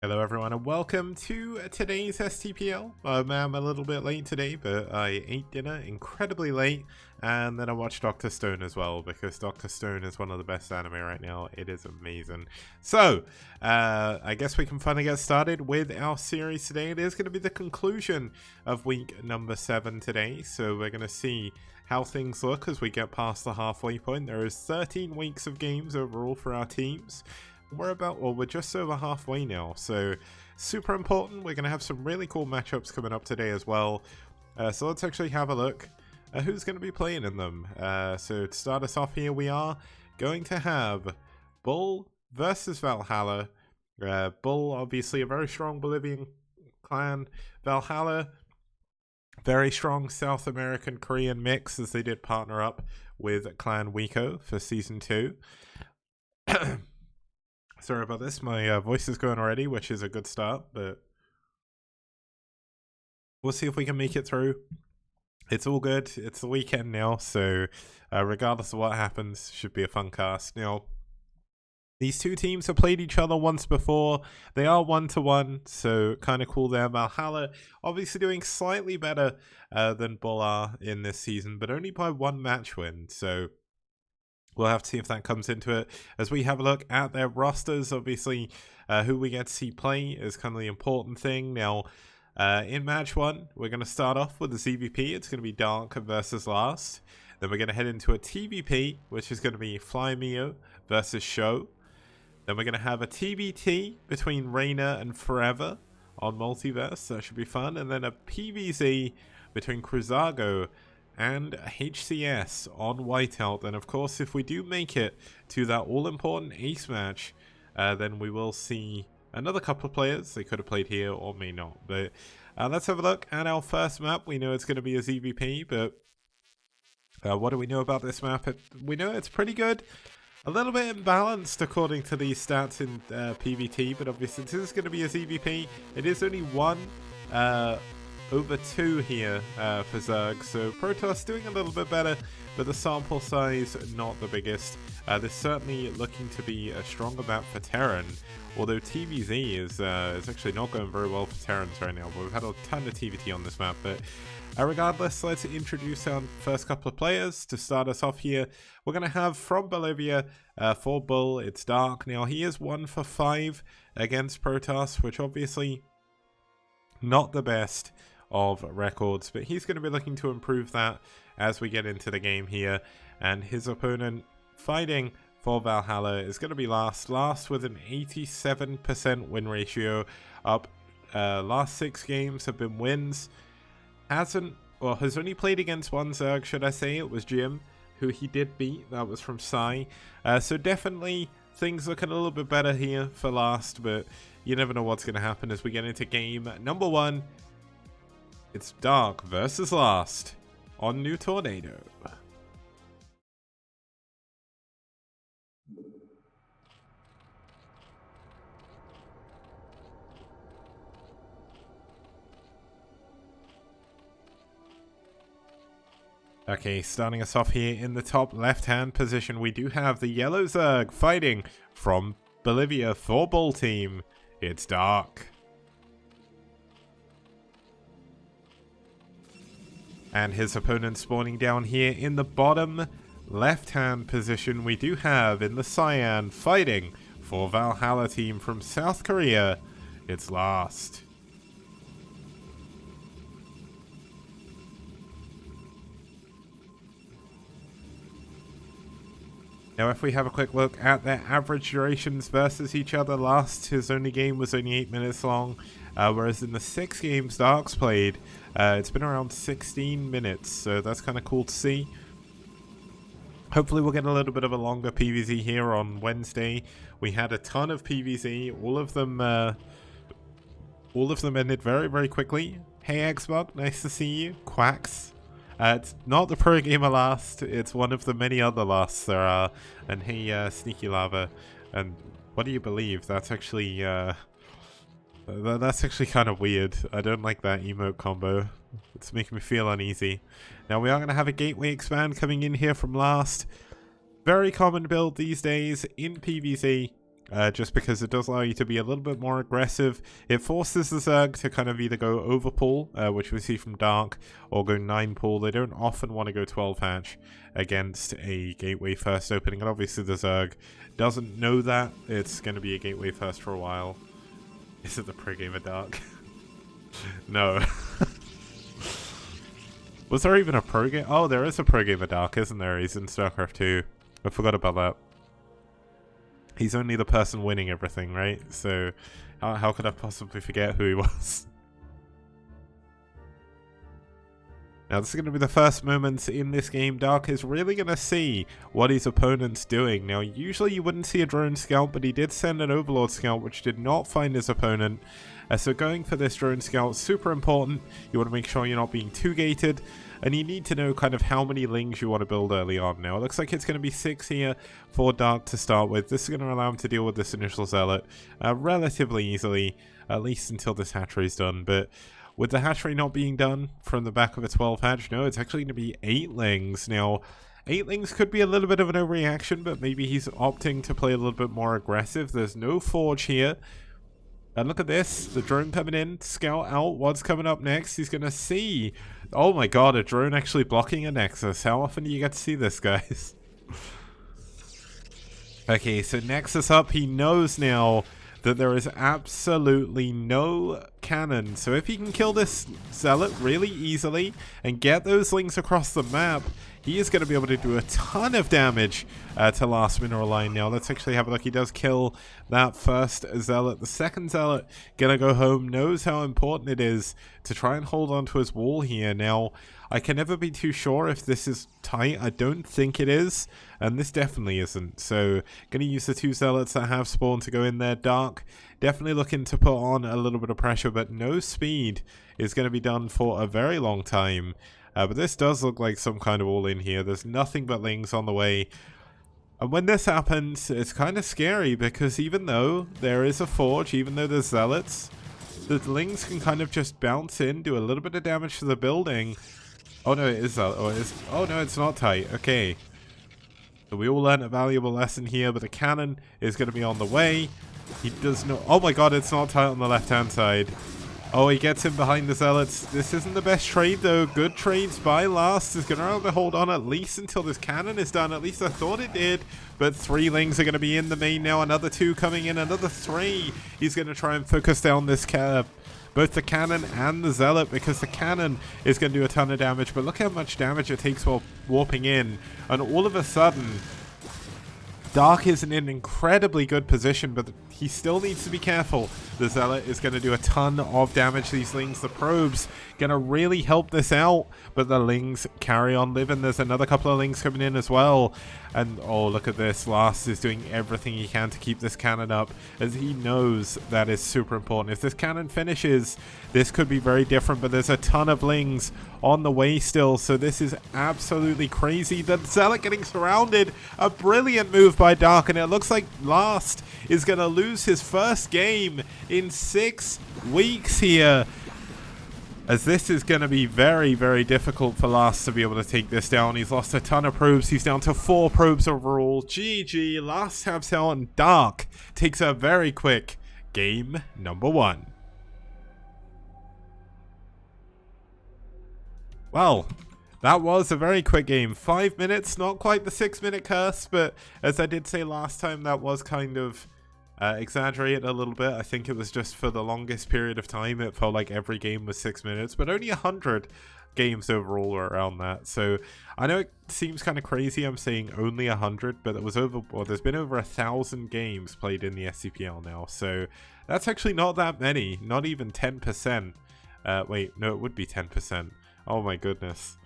Hello everyone and welcome to today's STPL. I'm a little bit late today, but I ate dinner incredibly late and then I watched Dr. Stone as well because Dr. Stone is one of the best anime right now. It is amazing. So, I guess we can finally get started with our series today. It is going to be the conclusion of week number 7 today, so we're going to see how things look as we get past the halfway point. There is 13 weeks of games overall for our teams. We're just over halfway now, so super important. We're going to have some really cool matchups coming up today as well. So let's actually have a look at who's going to be playing in them. So to start us off here, we are going to have BuLL versus Valhalla. BuLL, obviously a very strong Bolivian clan. Valhalla, very strong South American Korean mix, as they did partner up with Clan Wiko for Season 2. Sorry about this, my voice is going already, which is a good start, but we'll see if we can make it through. It's all good. It's the weekend now, so regardless of what happens, should be a fun cast. Now, these two teams have played each other once before. They are 1-1, so kind of cool there. Valhalla obviously doing slightly better than BuLL are in this season, but only by 1 match win, so we'll have to see if that comes into it as we have a look at their rosters. Obviously, who we get to see play is kind of the important thing. Now, in match 1, we're going to start off with the ZVP. It's going to be Dark versus Last. Then we're going to head into a TVP, which is going to be Fly Mio versus Show. Then we're going to have a TBT between Reina and Forever on Multiverse. That should be fun. And then a PVZ between Cruzago and HCS on Whiteout. And of course, if we do make it to that all-important ace match, then we will see another couple of players. They could have played here or may not. But let's have a look at our first map. We know it's going to be a ZVP, but what do we know about this map? We know it's pretty good. A little bit imbalanced according to these stats in PVT, but obviously this is going to be a ZVP. It is only 1 over 2 here for Zerg, so Protoss doing a little bit better, but the sample size not the biggest. This certainly looking to be a stronger map for Terran, although TVZ is actually not going very well for Terrans right now, but we've had a ton of TVT on this map. But regardless, let's introduce our first couple of players. To start us off here, we're going to have from Bolivia for BuLL, it's Dark. Now he is 1 for 5 against Protoss, which obviously not the best of records, but he's going to be looking to improve that as we get into the game here. And his opponent fighting for Valhalla is going to be Last with an 87% win ratio. Up last 6 games have been wins. Has only played against one Zerg, should I say. It was Jim who he did beat. That was from Sai. So definitely things looking a little bit better here for Last, but you never know what's going to happen as we get into game number 1. It's Dark versus Last on New Tornado. Okay, starting us off here in the top left-hand position, we do have the Yellow Zerg fighting from Bolivia for BuLL team. It's Dark. And his opponent spawning down here in the bottom left-hand position, we do have in the Cyan fighting for Valhalla team from South Korea. It's Last. Now if we have a quick look at their average durations versus each other, Last, his only game was only 8 minutes long, whereas in the 6 games Dark's played, it's been around 16 minutes, so that's kind of cool to see. Hopefully we'll get a little bit of a longer PVZ here on Wednesday. We had a ton of PVZ, all of them ended very, very quickly. Hey Xbox, nice to see you. Quacks. It's not the pro gamer Last, it's one of the many other Lasts there are. And hey, Sneaky Lava, and what do you believe? That's actually kind of weird. I don't like that emote combo. It's making me feel uneasy. Now we are going to have a gateway expand coming in here from Last. Very common build these days in PvZ. just because it does allow you to be a little bit more aggressive. It forces the Zerg to kind of either go overpool, which we see from Dark, or go 9 pool. They don't often want to go 12 hatch against a gateway first opening, and obviously the Zerg doesn't know that it's going to be a gateway first for a while. Is it the pre-game of Dark? No. Was there even a pro game? Oh, there is a pro game of Dark, isn't there? He's in StarCraft 2. I forgot about that. He's only the person winning everything, right? So, how could I possibly forget who he was? Now, this is going to be the first moment in this game. Dark is really going to see what his opponent's doing. Now, usually you wouldn't see a drone scout, but he did send an Overlord scout, which did not find his opponent. So going for this drone scout, super important. You want to make sure you're not being too gated. And you need to know kind of how many lings you want to build early on. Now, it looks like it's going to be 6 here for Dark to start with. This is going to allow him to deal with this initial Zealot relatively easily, at least until this hatchery is done. But with the hatchery not being done from the back of a 12 hatch, no, it's actually going to be 8 lings. Now, 8 lings could be a little bit of an overreaction, but maybe he's opting to play a little bit more aggressive. There's no forge here. And look at this, the drone coming in, scout out, what's coming up next? He's going to see, oh my god, a drone actually blocking a Nexus. How often do you get to see this, guys? Okay, so Nexus up, he knows now that there is absolutely no cannon. So if he can kill this Zealot really easily and get those lings across the map, he is going to be able to do a ton of damage to last mineral line. Now, let's actually have a look. He does kill that first Zealot. The second Zealot going to go home, knows how important it is to try and hold on to his wall here. Now, I can never be too sure if this is tight. I don't think it is, and this definitely isn't. So, going to use the 2 Zealots that have spawned to go in there. Dark, definitely looking to put on a little bit of pressure, but no speed is going to be done for a very long time. But this does look like some kind of all-in here. There's nothing but lings on the way. And when this happens, it's kind of scary, because even though there is a forge, even though there's Zealots, the lings can kind of just bounce in, do a little bit of damage to the building. Oh no, it is that. Oh no, it's not tight. Okay. So we all learned a valuable lesson here, but the cannon is going to be on the way. He does not... Oh my god, it's not tight on the left-hand side. Oh, he gets him behind the Zealots. This isn't the best trade, though. Good trades by Last. Is going to have to hold on at least until this cannon is done. At least I thought it did. But 3 lings are going to be in the main now. Another 2 coming in. Another 3. He's going to try and focus down this both the cannon and the Zealot, because the cannon is going to do a ton of damage. But look how much damage it takes while warping in. And all of a sudden, Dark is in an incredibly good position, but he still needs to be careful. The Zealot is going to do a ton of damage to these lings. The probes going to really help this out, but the lings carry on living. There's another couple of lings coming in as well. And oh, look at this. Last is doing everything he can to keep this cannon up, as he knows that is super important. If this cannon finishes, this could be very different, but there's a ton of lings on the way still, so this is absolutely crazy. The Zealot getting surrounded. A brilliant move by Dark, and it looks like Last is going to lose his first game in 6 weeks here, as this is going to be very, very difficult for Last to be able to take this down. He's lost a ton of probes. He's down to 4 probes overall. GG. Last taps out, and Dark takes a very quick game number 1. Well, that was a very quick game. 5 minutes, not quite the 6-minute curse, but as I did say last time, that was kind of exaggerated a little bit. I think it was just for the longest period of time. It felt like every game was 6 minutes, but only 100 games overall were around that. So I know it seems kind of crazy I'm saying only 100, but it was over, well, there's been over 1,000 games played in the STPL now. So that's actually not that many, not even 10%. Wait, no, it would be 10%. Oh my goodness.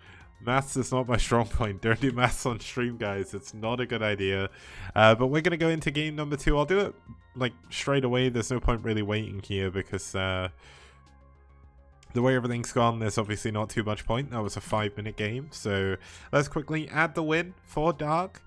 Maths is not my strong point. Don't do maths on stream, guys. It's not a good idea. But we're going to go into game number 2. I'll do it like straight away. There's no point really waiting here, because the way everything's gone, there's obviously not too much point. That was a 5-minute game. So let's quickly add the win for Dark.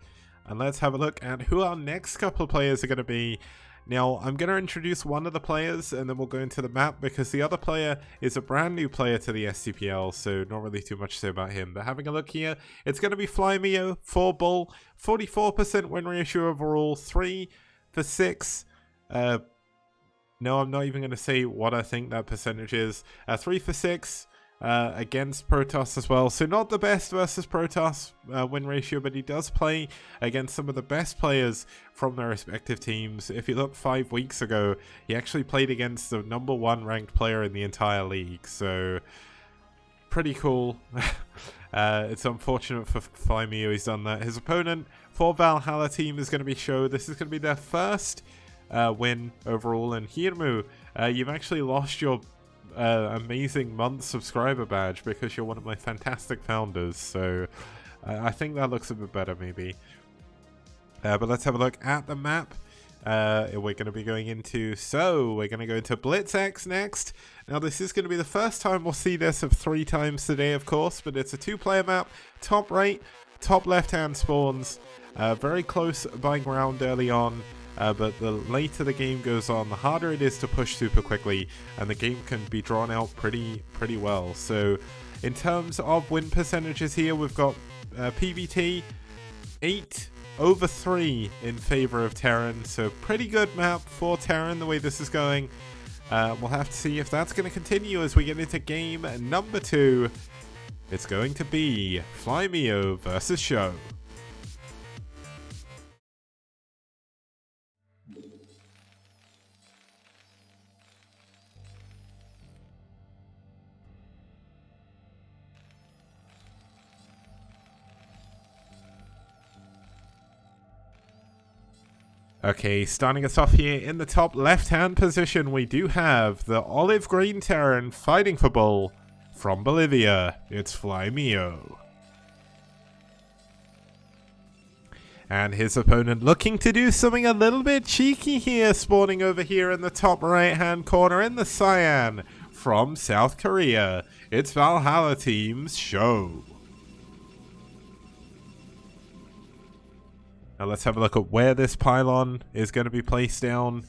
And let's have a look at who our next couple of players are going to be. Now, I'm going to introduce one of the players, and then we'll go into the map, because the other player is a brand new player to the STPL, so not really too much to say about him. But having a look here, it's going to be Flymeo for BuLL, 44% win ratio overall, 3 for 6. No, I'm not even going to say what I think that percentage is. 3 for 6 against Protoss as well. So not the best versus Protoss win ratio, but he does play against some of the best players from their respective teams. If you look 5 weeks ago, he actually played against the #1 ranked player in the entire league. So pretty cool. It's unfortunate for Flymeo he's done that. His opponent for Valhalla team is going to be Sho. This is going to be their first win overall. And Hirmu, you've actually lost your amazing month subscriber badge because you're one of my fantastic founders. So I think that looks a bit better maybe. But let's have a look at the map. We're going to be going into, we're going to go into Blitz X next. Now this is going to be the first time we'll see this of 3 times today, of course, but it's a 2-player map. Top right, top left hand spawns, very close buying ground early on, but the later the game goes on, the harder it is to push super quickly, and the game can be drawn out pretty well. So in terms of win percentages here, we've got PVT 8/3 in favor of Terran, so pretty good map for Terran the way this is going. We'll have to see if that's going to continue as we get into game number 2. It's going to be Flymeo versus Sho. Okay, starting us off here in the top left-hand position, we do have the olive green Terran fighting for BuLL from Bolivia. It's Flymeo. And his opponent looking to do something a little bit cheeky here, spawning over here in the top right-hand corner in the Cyan from South Korea. It's Valhalla team's Sho. Now let's have a look at where this pylon is going to be placed down.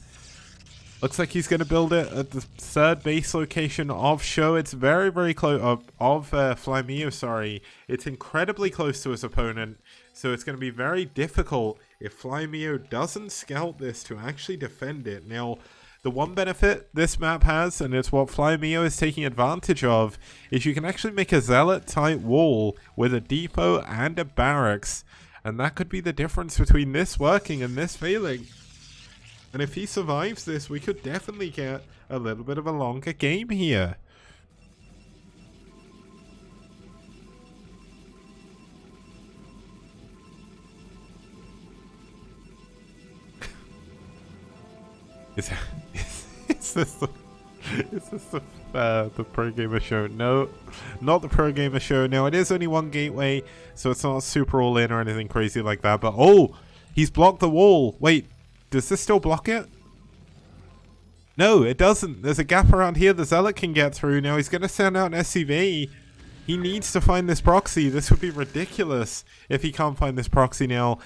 Looks like he's going to build it at the 3rd base location of Sho. It's very close, of Flymeo, sorry. It's incredibly close to his opponent, so it's going to be very difficult if Flymeo doesn't scout this to actually defend it. Now, the one benefit this map has, and it's what Flymeo is taking advantage of, is you can actually make a zealot-type wall with a depot and a barracks. And that could be the difference between this working and this failing. And if he survives this, we could definitely get a little bit of a longer game here. Is this the Pro Gamer Show? No, not the Pro Gamer Show. Now, it is only one gateway, so it's not super all in or anything crazy like that. But, oh, he's blocked the wall. Wait, does this still block it? No, it doesn't. There's a gap around here the Zealot can get through. Now, he's going to send out an SCV. He needs to find this proxy. This would be ridiculous if he can't find this proxy now.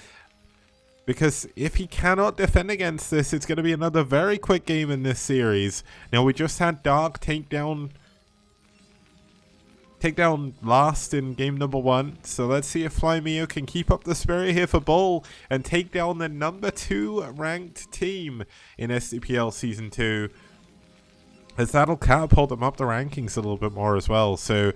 Because if he cannot defend against this, it's going to be another very quick game in this series. Now, we just had Dark take down last in game number 1. So let's see if Flymeo can keep up the spirit here for BuLL and take down the number 2 ranked team in STPL Season 2. As that'll catapult them up the rankings a little bit more as well. So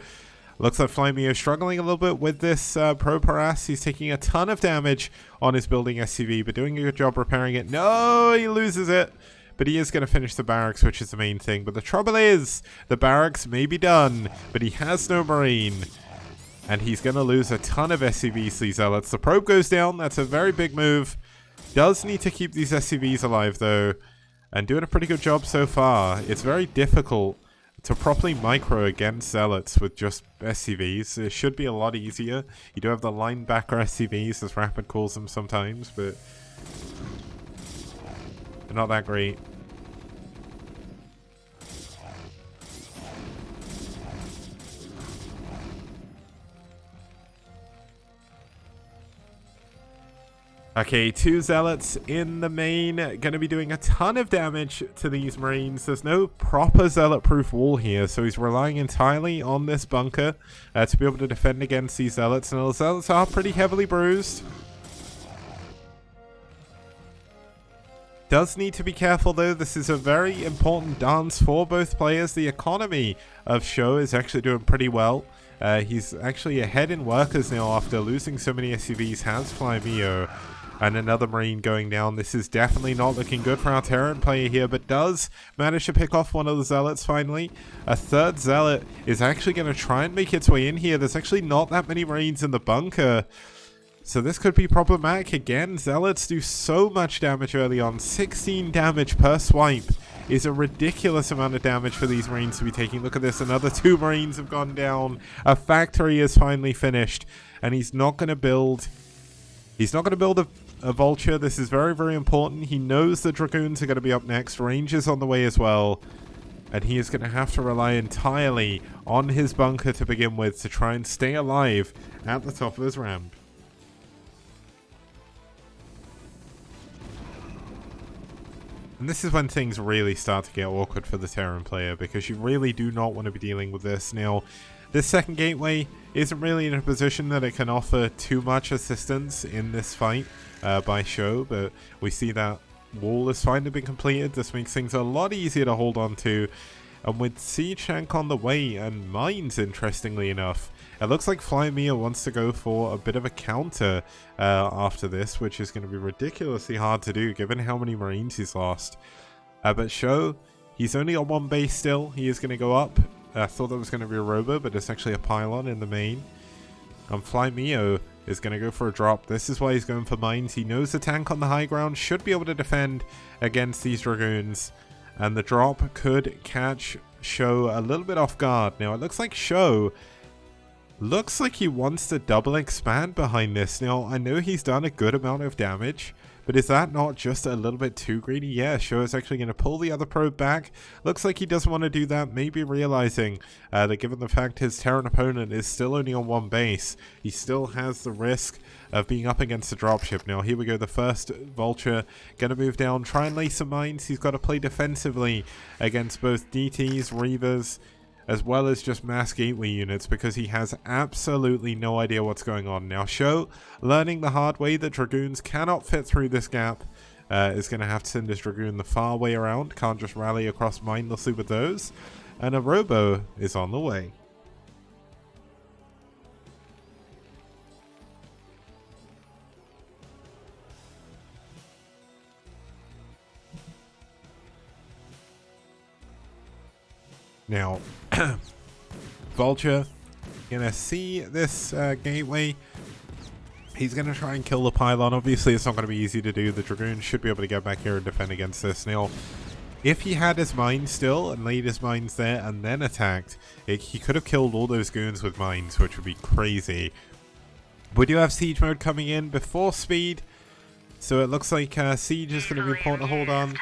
looks like Flymeo struggling a little bit with this Pro Paras. He's taking a ton of damage on his building SCV, but doing a good job repairing it. No, he loses it. But he is going to finish the barracks, which is the main thing. But the trouble is, the barracks may be done, but he has no marine. And he's going to lose a ton of SCVs to these Zealots. The probe goes down. That's a very big move. Does need to keep these SCVs alive, though. And doing a pretty good job so far. It's very difficult to properly micro against Zealots with just SCVs. It should be a lot easier. You do have the linebacker SCVs, as Rapid calls them sometimes, but they're not that great. Okay, 2 Zealots in the main, going to be doing a ton of damage to these Marines. There's no proper Zealot-proof wall here, so he's relying entirely on this bunker to be able to defend against these Zealots. And the Zealots are pretty heavily bruised. Does need to be careful though. This is a very important dance for both players. The economy of Show is actually doing pretty well. He's actually ahead in workers now after losing so many SCVs. Has Fly Mio and another Marine going down. This is definitely not looking good for our Terran player here, but does manage to pick off one of the Zealots finally. A third Zealot is actually going to try and make its way in here. There's actually not that many Marines in the bunker, so this could be problematic. Again, Zealots do so much damage early on. 16 damage per swipe is a ridiculous amount of damage for these Marines to be taking. Look at this, another 2 Marines have gone down. A factory is finally finished, and he's not going to build a Vulture. This is very, very important. He knows the Dragoons are going to be up next. Rangers on the way as well. And he is going to have to rely entirely on his bunker to begin with to try and stay alive at the top of his ramp. And this is when things really start to get awkward for the Terran player, because you really do not want to be dealing with this. Now, this second gateway isn't really in a position that it can offer too much assistance in this fight by Show, but we see that wall has finally been completed. This makes things a lot easier to hold on to. And with Siege Tank on the way and Mines, interestingly enough, it looks like Fly Mia wants to go for a bit of a counter after this, which is going to be ridiculously hard to do given how many Marines he's lost. But Show, he's only on 1 base still. He is going to go up. I thought that was going to be a Robo, but it's actually a pylon in the main. And Fly Mio is going to go for a drop. This is why he's going for Mines. He knows the tank on the high ground should be able to defend against these Dragoons. And the drop could catch Show a little bit off guard. Now, it looks like Show looks like he wants to double expand behind this. Now, I know he's done a good amount of damage, but is that not just a little bit too greedy? Yeah, Show is actually going to pull the other probe back. Looks like he doesn't want to do that, maybe realizing that given the fact his Terran opponent is still only on 1 base, he still has the risk of being up against a dropship. Now, here we go. The first Vulture going to move down, try and lay some mines. He's got to play defensively against both DTs, Reavers, as well as just mass gateway units, because he has absolutely no idea what's going on. Now, Show, learning the hard way that Dragoons cannot fit through this gap, is going to have to send his Dragoon the far way around. Can't just rally across mindlessly with those. And a Robo is on the way. Now, Vulture gonna see this gateway. He's gonna try and kill the pylon. Obviously, it's not gonna be easy to do. The Dragoon should be able to get back here and defend against this. Now, if he had his mines still and laid his mines there and then attacked, he could have killed all those goons with mines, which would be crazy. We do have siege mode coming in before speed, so it looks like siege is gonna be important to hold on.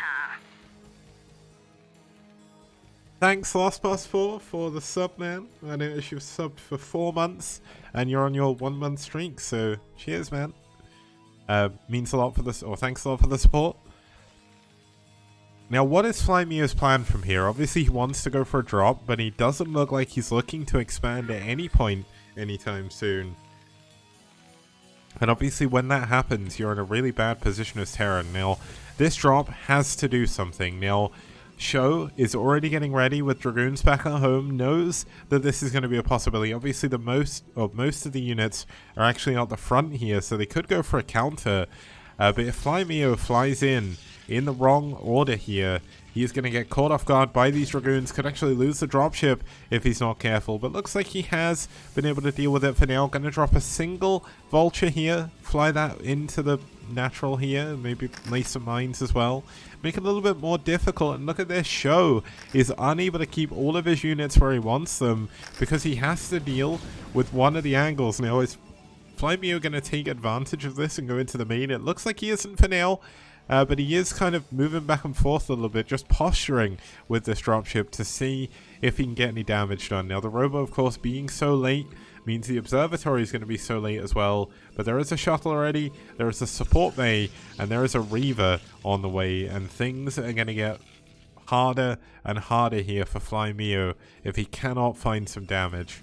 Thanks, Last Boss 4, for the sub, man. I noticed you've subbed for 4 months, and you're on your 1-month streak, so cheers, man. Means a lot for this, or thanks a lot for the support. Now, what is Fly Mio's plan from here? Obviously, he wants to go for a drop, but he doesn't look like he's looking to expand at any point anytime soon. And obviously, when that happens, you're in a really bad position as Terran. Now, this drop has to do something. Now, Show is already getting ready with Dragoons back at home, knows that this is going to be a possibility. Obviously, most of the units are actually out the front here, so they could go for a counter. But if Fly Mio flies in the wrong order here, he is going to get caught off guard by these Dragoons, could actually lose the dropship if he's not careful. But looks like he has been able to deal with it for now. Going to drop a single Vulture here, fly that into the natural here, maybe lay some mines as well. Make it a little bit more difficult, and look at this. Show is unable to keep all of his units where he wants them because he has to deal with one of the angles. Now, is Fly Mio going to take advantage of this and go into the main? It looks like he isn't for now, but he is kind of moving back and forth a little bit, just posturing with this dropship to see if he can get any damage done. Now, the Robo, of course, being so late means the observatory is going to be so late as well, but there is a shuttle already, there is a support bay, and there is a Reaver on the way, and things are going to get harder and harder here for Fly Mio if he cannot find some damage.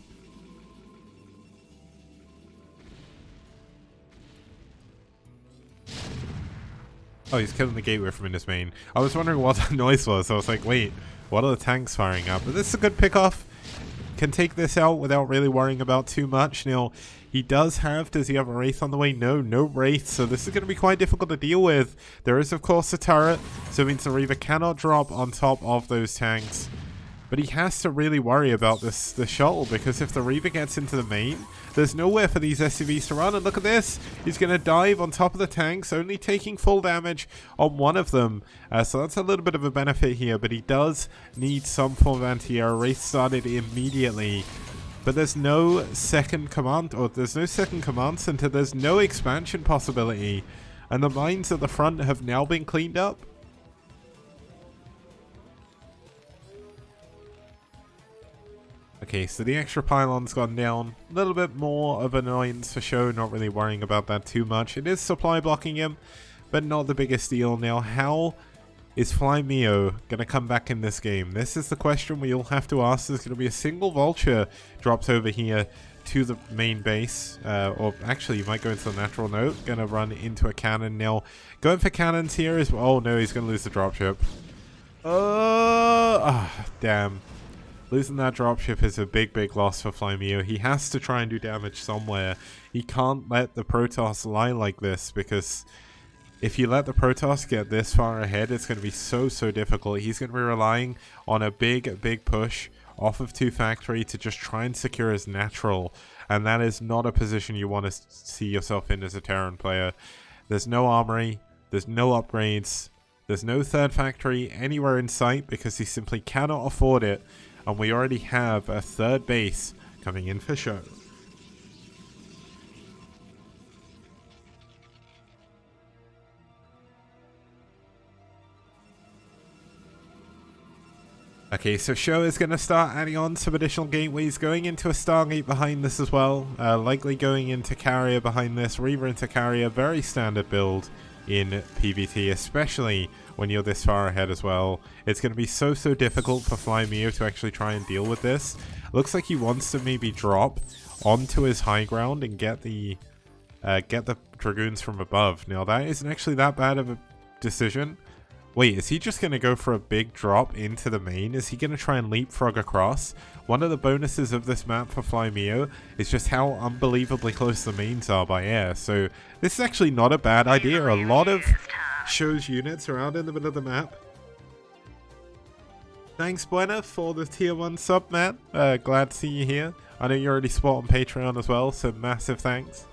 Oh, he's killing the gateway from in his main. I was wondering what that noise was. I was like, wait, what are the tanks firing up? But this is a good pick-off. Can take this out without really worrying about too much. Now, he does have, does he have a Wraith on the way? No, no Wraith, so this is going to be quite difficult to deal with. There is, of course, a turret, so it means the Reaver cannot drop on top of those tanks. But he has to really worry about the shuttle, because if the Reaver gets into the main, there's nowhere for these SCVs to run. And look at this, he's going to dive on top of the tanks, only taking full damage on one of them. So that's a little bit of a benefit here, but he does need some form of anti-air. Race started immediately, but there's no second command, or there's no second command center, there's no expansion possibility. And the mines at the front have now been cleaned up. Okay, so the extra pylon's gone down. A little bit more of an annoyance for show, not really worrying about that too much. It is supply blocking him, but not the biggest deal. Now, how is Fly Mio going to come back in this game? This is the question we all have to ask. There's going to be a single vulture dropped over here to the main base. Or actually, you might go into the natural node. Going to run into a cannon now. Going for cannons here is... Oh no, he's going to lose the dropship. Damn. Losing that dropship is a big, big loss for Flymeo. He has to try and do damage somewhere. He can't let the Protoss lie like this, because if you let the Protoss get this far ahead, it's going to be so, so difficult. He's going to be relying on a big, big push off of 2 factory to just try and secure his natural. And that is not a position you want to see yourself in as a Terran player. There's no armory. There's no upgrades. There's no 3rd factory anywhere in sight, because he simply cannot afford it. And we already have a 3rd base coming in for show. Okay, so show is going to start adding on some additional gateways, going into a Stargate behind this as well. Likely going into carrier behind this, Reaver into carrier, very standard build in PvT, especially when you're this far ahead as well. It's going to be so, so difficult for Flymeo to actually try and deal with this. Looks like he wants to maybe drop onto his high ground and get the Dragoons from above. Now, that isn't actually that bad of a decision. Wait, is he just going to go for a big drop into the main? Is he going to try and leapfrog across? One of the bonuses of this map for Flymeo is just how unbelievably close the mains are by air. So this is actually not a bad idea. A lot of show's units are out in the middle of the map. Thanks, Buena, for the tier 1 sub, man. Glad to see you here. I know you already spot on Patreon as well, so massive thanks.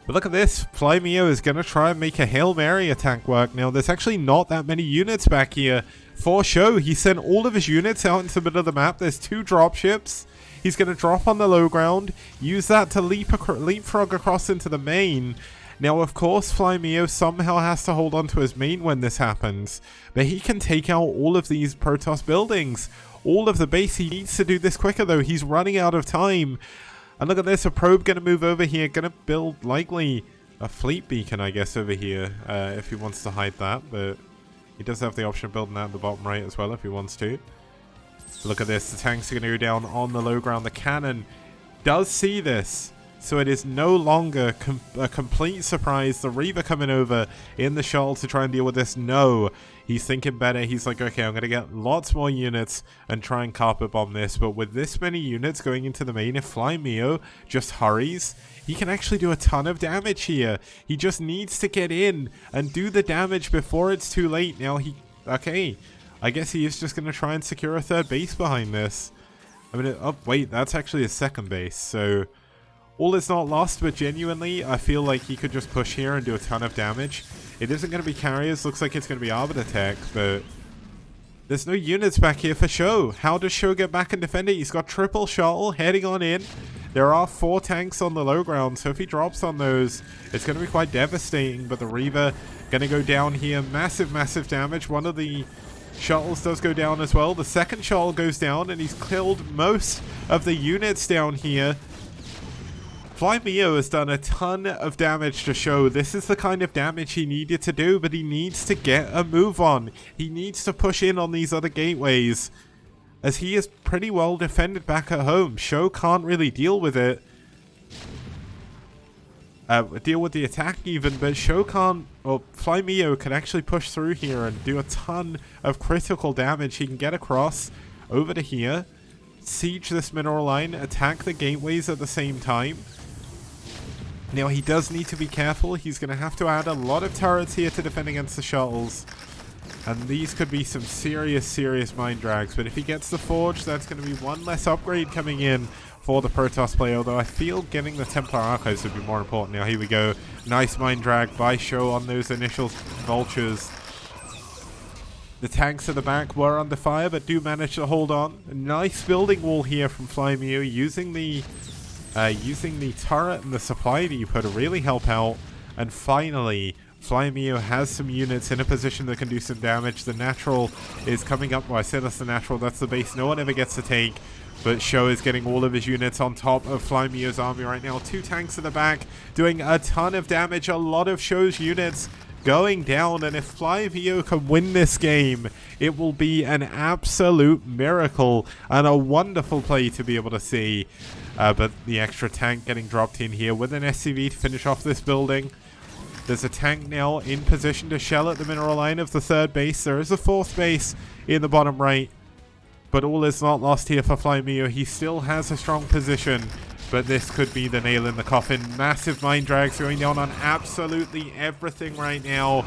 But look at this, Flymeo is going to try and make a Hail Mary attack work. Now, there's actually not that many units back here for show. He sent all of his units out into the middle of the map. There's 2 dropships. He's going to drop on the low ground, use that to leapfrog across into the main. Now, of course, Flymeo somehow has to hold on to his main when this happens. But he can take out all of these Protoss buildings. All of the base. He needs to do this quicker, though. He's running out of time. And look at this, a probe going to move over here, going to build likely a fleet beacon, I guess, over here, if he wants to hide that. But he does have the option of building that at the bottom right as well, if he wants to. So look at this, the tanks are going to go down on the low ground. The cannon does see this, so it is no longer a complete surprise. The Reaver coming over in the shuttle to try and deal with this. No, he's thinking better. He's like, okay, I'm going to get lots more units and try and carpet bomb this. But with this many units going into the main, if Flymeo just hurries, he can actually do a ton of damage here. He just needs to get in and do the damage before it's too late. Now okay, I guess he is just going to try and secure a 3rd base behind this. I mean, oh wait, that's actually a 2nd base, so all is not lost, but genuinely, I feel like he could just push here and do a ton of damage. It isn't going to be carriers. Looks like it's going to be Arbiter Tech, but there's no units back here for show. How does show get back and defend it? He's got triple shuttle heading on in. There are 4 tanks on the low ground, so if he drops on those, it's going to be quite devastating. But the Reaver going to go down here. Massive, massive damage. One of the shuttles does go down as well. The 2nd shuttle goes down, and he's killed most of the units down here. Flymeo has done a ton of damage to show. This is the kind of damage he needed to do, but he needs to get a move on. He needs to push in on these other gateways, as he is pretty well defended back at home. Show can't really deal with it. deal with the attack even, but Sho can't, or Flymio can actually push through here and do a ton of critical damage. He can get across over to here, siege this mineral line, attack the gateways at the same time. Now he does need to be careful. He's going to have to add a lot of turrets here to defend against the shuttles. And these could be some serious mind drags. But if he gets the Forge, that's going to be one less upgrade coming in for the Protoss player. Although I feel getting the Templar Archives would be more important. Now here we go. Nice mind drag by Sho on those initial vultures. The tanks at the back were under fire, but do manage to hold on. A nice building wall here from Flymio, using the turret and the supply depot to really help out. And finally, Flymio has some units in a position that can do some damage. The natural is coming up. Well, I said that's the natural. That's the base no one ever gets to take. But Sho is getting all of his units on top of Flymio's army right now. 2 tanks in the back doing a ton of damage. A lot of Sho's units going down, and if Flymio can win this game, it will be an absolute miracle and a wonderful play to be able to see. But the extra tank getting dropped in here with an SCV to finish off this building. There's a tank now in position to shell at the mineral line of the 3rd base. There is a 4th base in the bottom right, but all is not lost here for Flymio. He still has a strong position, but this could be the nail in the coffin. Massive mind drags going down on absolutely everything right now.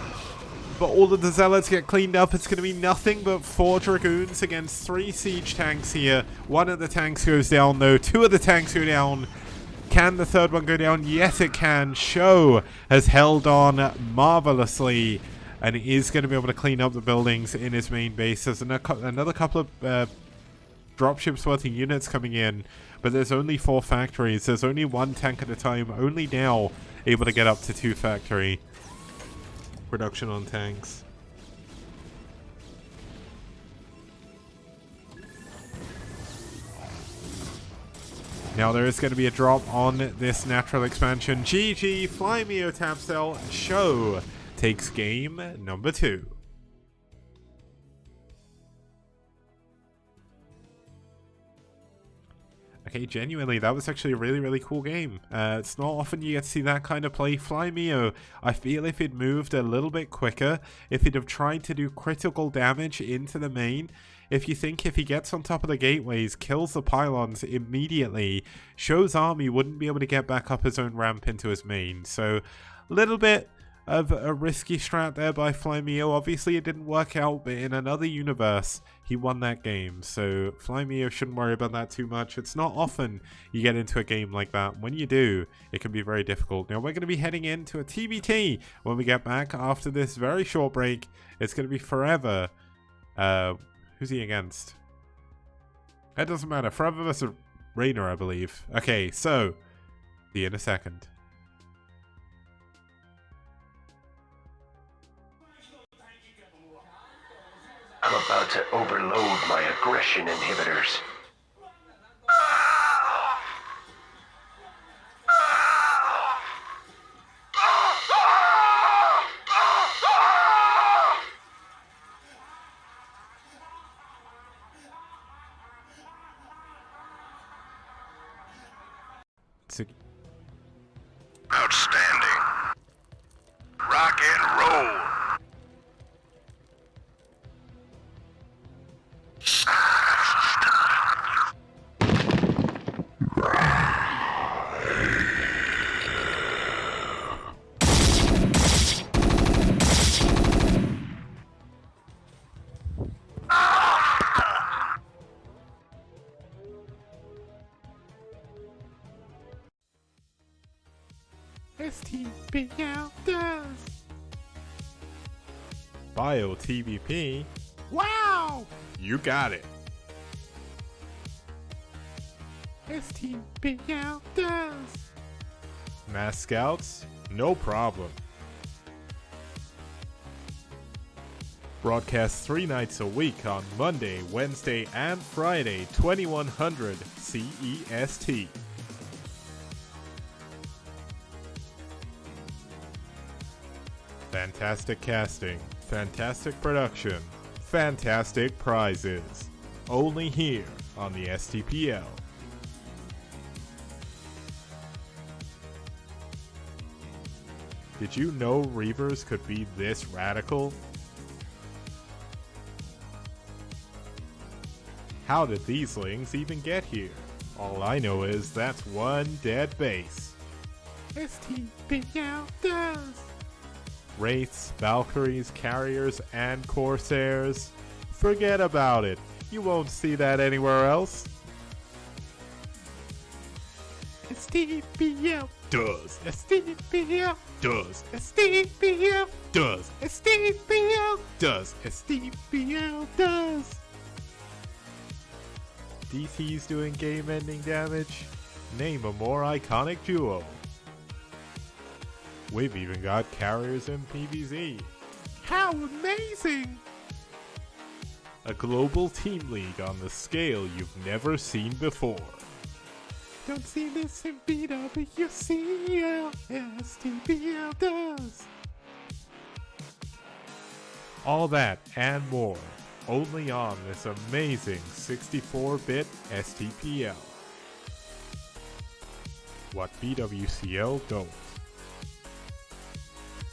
But all of the zealots get cleaned up. It's going to be nothing but 4 dragoons against 3 siege tanks here. 1 of the tanks goes down though. 2 of the tanks go down. Can the 3rd one go down? Yes, it can. Sho has held on marvelously and is going to be able to clean up the buildings in his main base. There's another couple of dropships worth of units coming in, but there's only 4 factories. There's only 1 tank at a time. Only now able to get up to 2 factory production on tanks. Now there is going to be a drop on this natural expansion. GG, Flymio taps out. Sho takes game number 2. Okay, genuinely, that was actually a really cool game. It's not often you get to see that kind of play. Flymio, I feel if he'd moved a little bit quicker, if he'd have tried to do critical damage into the main, if he gets on top of the gateways, kills the pylons immediately, Sho's army wouldn't be able to get back up his own ramp into his main. So, a little bit of a risky strat there by Flymio. Obviously, it didn't work out, but in another universe, he won that game. So, Flymio shouldn't worry about that too much. It's not often you get into a game like that. When you do, it can be very difficult. Now, we're going to be heading into a TBT when we get back after this very short break. It's going to be Forever. Who's he against? That doesn't matter. Forever versus Rainer, I believe. Okay, so, see you in a second. I'm about to overload my aggression inhibitors. Outstanding. Rock and roll. STPL does. Bio TVP. Wow! You got it. STPL does. Mass Scouts? No problem. Broadcast 3 nights a week on Monday, Wednesday, and Friday, 2100 CEST. Fantastic casting, fantastic production, fantastic prizes. Only here on the STPL. Did you know Reavers could be this radical? How did these lings even get here? All I know is that's one dead base. STPL does! Wraiths, Valkyries, Carriers, and Corsairs. Forget about it. You won't see that anywhere else. STPL does. STPL does. STPL does. STPL does. STPL does. DT's doing game-ending damage? Name a more iconic duo. We've even got Carriers in PvZ. How amazing! A global team league on the scale you've never seen before. Don't see this in BWCL, STPL does. All that and more, only on this amazing 64-bit STPL. What BWCL don't.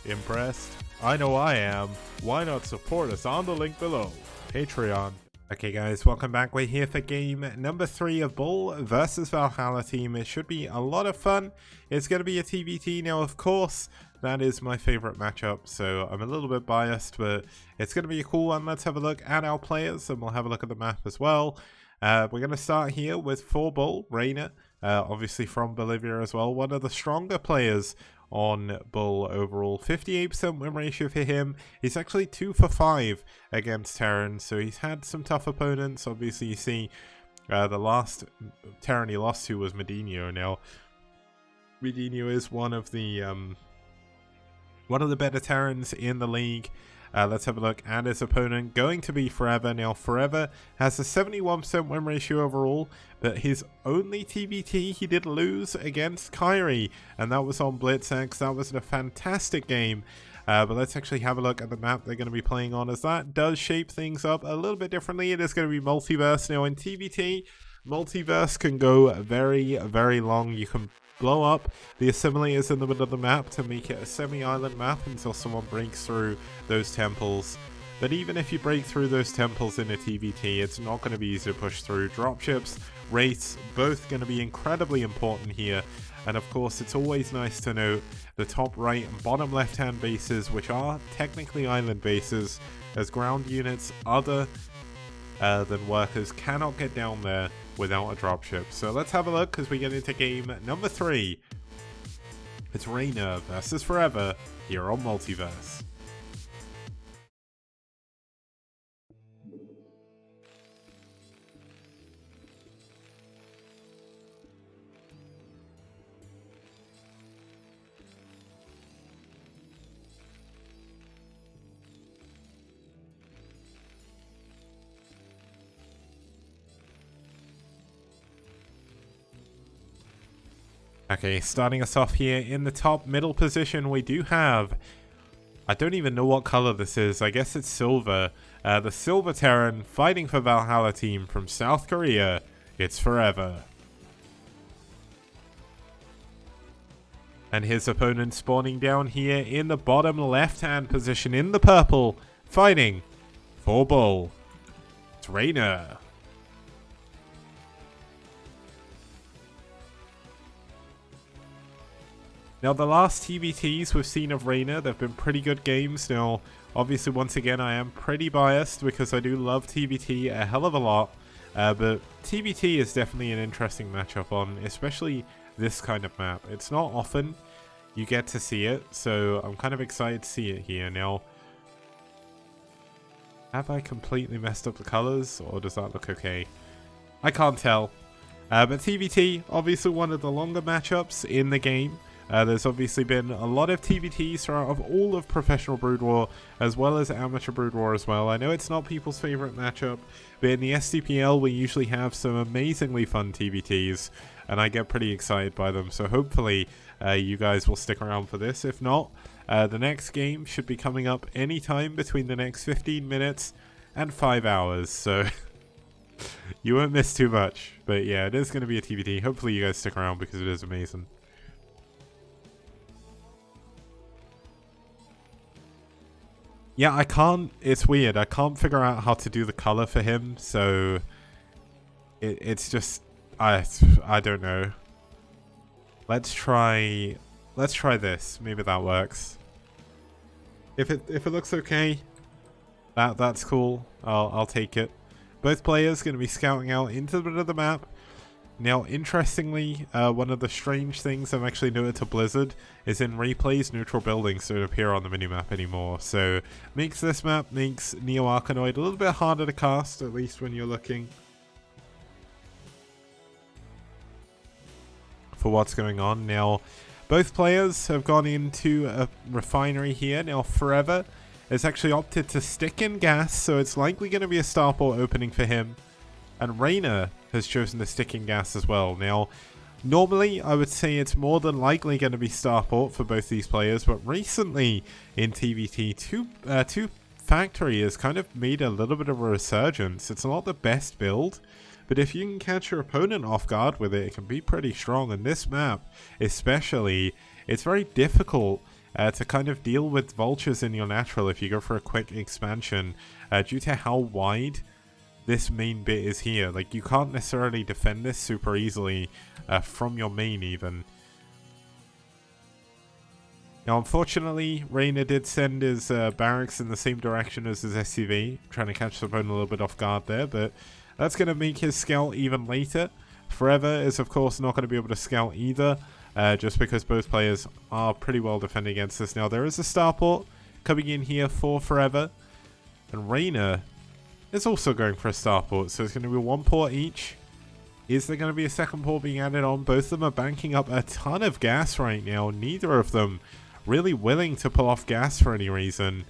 Impressed? I know I am. Why not support us on the link below? Patreon. Okay guys, welcome back. We're here for game number 3 of BuLL versus Valhalla team. It should be a lot of fun. It's going to be a TBT now, of course. That is my favorite matchup, so I'm a little bit biased, but it's going to be a cool one. Let's have a look at our players, and we'll have a look at the map as well. We're going to start here with for BuLL, Reina, obviously from Bolivia as well. One of the stronger players on BuLL overall. 58% win ratio for him. He's actually 2 for 5 against Terran, so he's had some tough opponents. Obviously, you see the last Terran he lost to was Medinho. Now, Medinho is one of the better Terrans in the league. Let's have a look at his opponent. Going to be Forever. Now, Forever has a 71% win ratio overall, but his only TBT he did lose against Kyrie, and that was on BlitzX. That was a fantastic game. But let's actually have a look at the map they're going to be playing on, as that does shape things up a little bit differently. It is going to be Multiverse. Now, in TBT, Multiverse can go very, very long. You can blow up the assimilators in the middle of the map to make it a semi-island map until someone breaks through those temples. But even if you break through those temples in a TBT, it's not going to be easy to push through. Dropships, wraiths, both going to be incredibly important here. And of course, it's always nice to note the top right and bottom left hand bases, which are technically island bases, as ground units other than workers cannot get down there without a dropship. So let's have a look as we get into game number 3. It's Reina versus Forever here on Multiverse. Okay, starting us off here in the top middle position, we do have, I don't even know what color this is, I guess it's silver. The Silver Terran fighting for Valhalla team from South Korea. It's Forever. And his opponent spawning down here in the bottom left-hand position in the purple, fighting for BuLL. It's Reina. Now, the last TBTs we've seen of Reina, they've been pretty good games. Now, obviously, once again, I am pretty biased because I do love TBT a hell of a lot. But TBT is definitely an interesting matchup on, especially this kind of map. It's not often you get to see it, so I'm kind of excited to see it here. Now, have I completely messed up the colors, or does that look okay? I can't tell. But TBT, obviously one of the longer matchups in the game. There's obviously been a lot of TBTs throughout all of Professional Brood War, as well as Amateur Brood War as well. I know it's not people's favorite matchup, but in the STPL we usually have some amazingly fun TBTs, and I get pretty excited by them. So hopefully you guys will stick around for this. If not, the next game should be coming up anytime between the next 15 minutes and 5 hours, so you won't miss too much. But yeah, it is going to be a TBT. Hopefully you guys stick around because it is amazing. Yeah, I can't, it's weird. I can't figure out how to do the color for him, so it's just, I don't know. Let's try this. Maybe that works. If it looks okay, that's cool. I'll take it. Both players going to be scouting out into the middle of the map. Now, interestingly, one of the strange things I've actually noted to Blizzard is in replays, neutral buildings don't appear on the minimap anymore. So, makes this map, makes Neo Arkanoid a little bit harder to cast, at least when you're looking for what's going on. Now, both players have gone into a refinery here. Now, Forever has actually opted to stick in gas, so it's likely going to be a starport opening for him. And Reyna has chosen to stick in gas as well. Now, normally I would say it's more than likely going to be starport for both these players, but recently in TVT, two Factory has kind of made a little bit of a resurgence. It's not the best build, but if you can catch your opponent off guard with it, it can be pretty strong. And this map, especially, it's very difficult to kind of deal with vultures in your natural if you go for a quick expansion, due to how wide this main bit is here. Like, you can't necessarily defend this super easily from your main even. Now, unfortunately, Reyna did send his barracks in the same direction as his SCV, trying to catch the opponent a little bit off guard there, but that's going to make his scout even later. Forever is, of course, not going to be able to scout either, just because both players are pretty well defending against this. Now, there is a starport coming in here for Forever, and Reyna is also going for a starport, so it's going to be one port each. Is there going to be a second port being added on? Both of them are banking up a ton of gas right now. Neither of them really willing to pull off gas for any reason.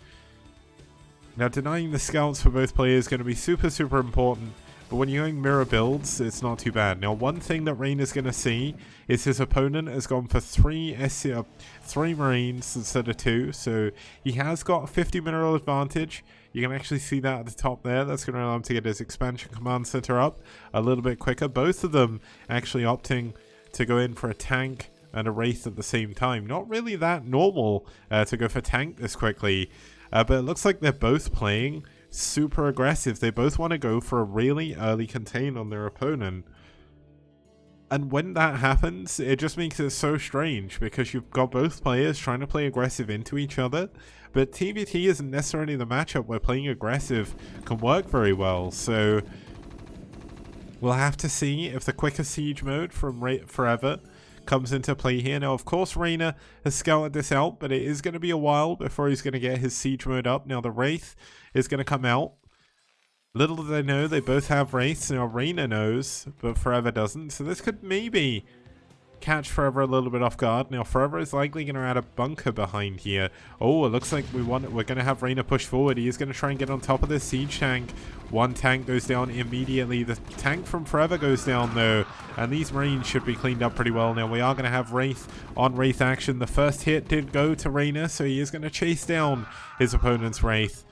Now, denying the scouts for both players is going to be super, super important. But when you're going mirror builds, it's not too bad. Now, one thing that Reyna's going to see is his opponent has gone for three Marines instead of 2. So he has got a 50 mineral advantage. You can actually see that at the top there. That's going to allow him to get his expansion command center up a little bit quicker. Both of them actually opting to go in for a tank and a Wraith at the same time. Not really that normal to go for tank this quickly. But it looks like they're both playing super aggressive. They both want to go for a really early contain on their opponent. And when that happens, it just makes it so strange because you've got both players trying to play aggressive into each other. But TVT isn't necessarily the matchup where playing aggressive can work very well. So we'll have to see if the quicker siege mode from Forever comes into play here. Now, of course, Reyna has scouted this out, but it is going to be a while before he's going to get his siege mode up. Now, the Wraith is going to come out. Little do they know, they both have Wraiths. Now, Reyna knows, but Forever doesn't. So this could maybe catch Forever a little bit off guard. Now, Forever is likely going to add a bunker behind here. Oh, it looks like we're going to have Reyna push forward. He is going to try and get on top of this siege tank. One tank goes down immediately. The tank from Forever goes down, though. And these Marines should be cleaned up pretty well. Now, we are going to have Wraith on Wraith action. The first hit did go to Reyna, so he is going to chase down his opponent's Wraith.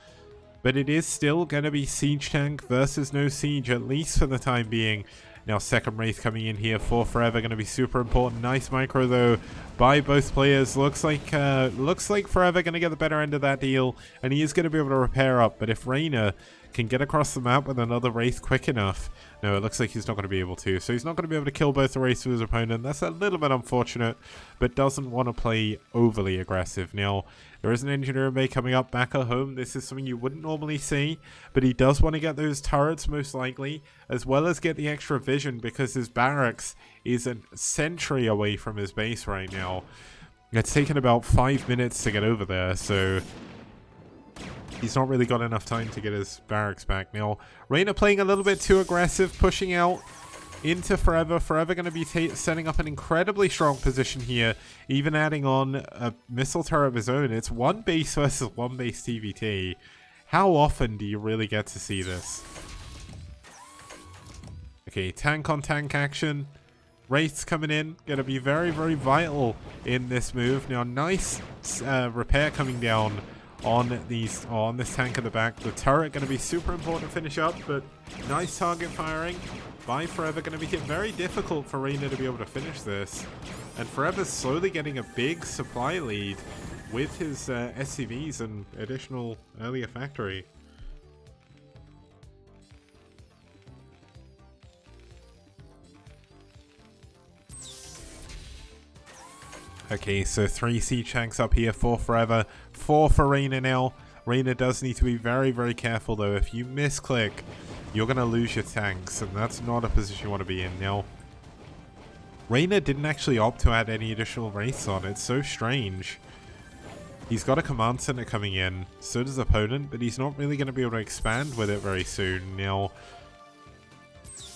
But it is still going to be siege tank versus no siege, at least for the time being. Now, second Wraith coming in here for Forever, going to be super important. Nice micro, though, by both players. Looks like Forever going to get the better end of that deal, and he is going to be able to repair up. But if Reyna can get across the map with another Wraith quick enough, no, it looks like he's not going to be able to. So he's not going to be able to kill both the Wraiths with his opponent. That's a little bit unfortunate, but doesn't want to play overly aggressive. Now, there is an Engineer Bay coming up back at home. This is something you wouldn't normally see, but he does want to get those turrets most likely, as well as get the extra vision because his barracks is a sentry away from his base right now. It's taken about 5 minutes to get over there, so he's not really got enough time to get his barracks back. Now, Reyna playing a little bit too aggressive, pushing out into Forever. Forever going to be setting up an incredibly strong position here, even adding on a missile turret of his own. It's one base versus one base TVT. How often do you really get to see this? Okay, tank on tank action. Wraiths coming in, going to be very, very vital in this move. Now, nice repair coming down on this tank at the back. The turret going to be super important to finish up, but nice target firing by Forever. Going to make it very difficult for Reyna to be able to finish this. And Forever's slowly getting a big supply lead. with his SCVs and additional earlier factory. Okay, so 3 siege tanks up here, 4 forever, 4 for Reyna now. Reyna does need to be very, very careful though. If you misclick, you're going to lose your tanks, and that's not a position you want to be in now. Reyna didn't actually opt to add any additional wraiths on. It's so strange. He's got a command center coming in, so does opponent, but he's not really going to be able to expand with it very soon. Now,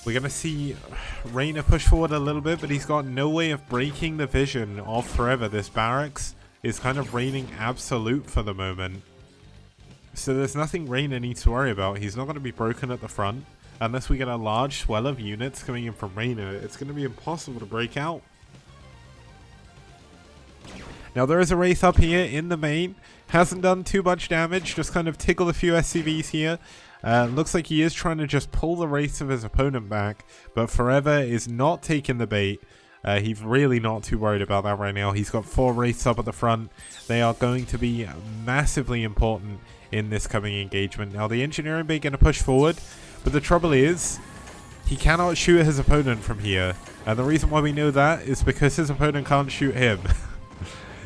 we're going to see Reyna push forward a little bit, but he's got no way of breaking the vision of Forever. This barracks is kind of reigning absolute for the moment. So there's nothing Reyna needs to worry about. He's not going to be broken at the front. Unless we get a large swell of units coming in from Reyna, it's going to be impossible to break out. Now there is a Wraith up here in the main. Hasn't done too much damage, just kind of tickled a few SCVs here. Looks like he is trying to just pull the Wraiths of his opponent back, but Forever is not taking the bait. He's really not too worried about that right now. He's got 4 Wraiths up at the front. They are going to be massively important in this coming engagement. Now the Engineering Bay going to push forward, but the trouble is, he cannot shoot his opponent from here. And the reason why we know that is because his opponent can't shoot him.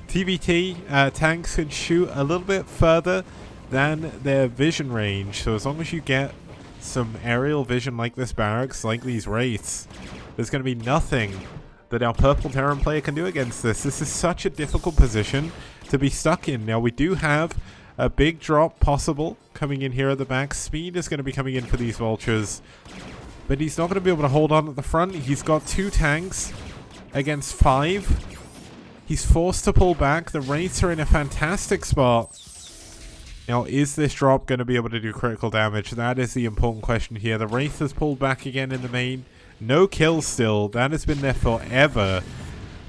TVT tanks can shoot a little bit further than their vision range, so as long as you get some aerial vision like this barracks, like these Wraiths, there's going to be nothing that our Purple Terran player can do against this. This is such a difficult position to be stuck in. Now we do have a big drop possible coming in here at the back. Speed is going to be coming in for these Vultures, but he's not going to be able to hold on at the front. He's got 2 tanks against 5. He's forced to pull back. The Wraiths are in a fantastic spot. Now, is this drop going to be able to do critical damage? That is the important question here. The Wraith has pulled back again in the main. No kills still. That has been there forever.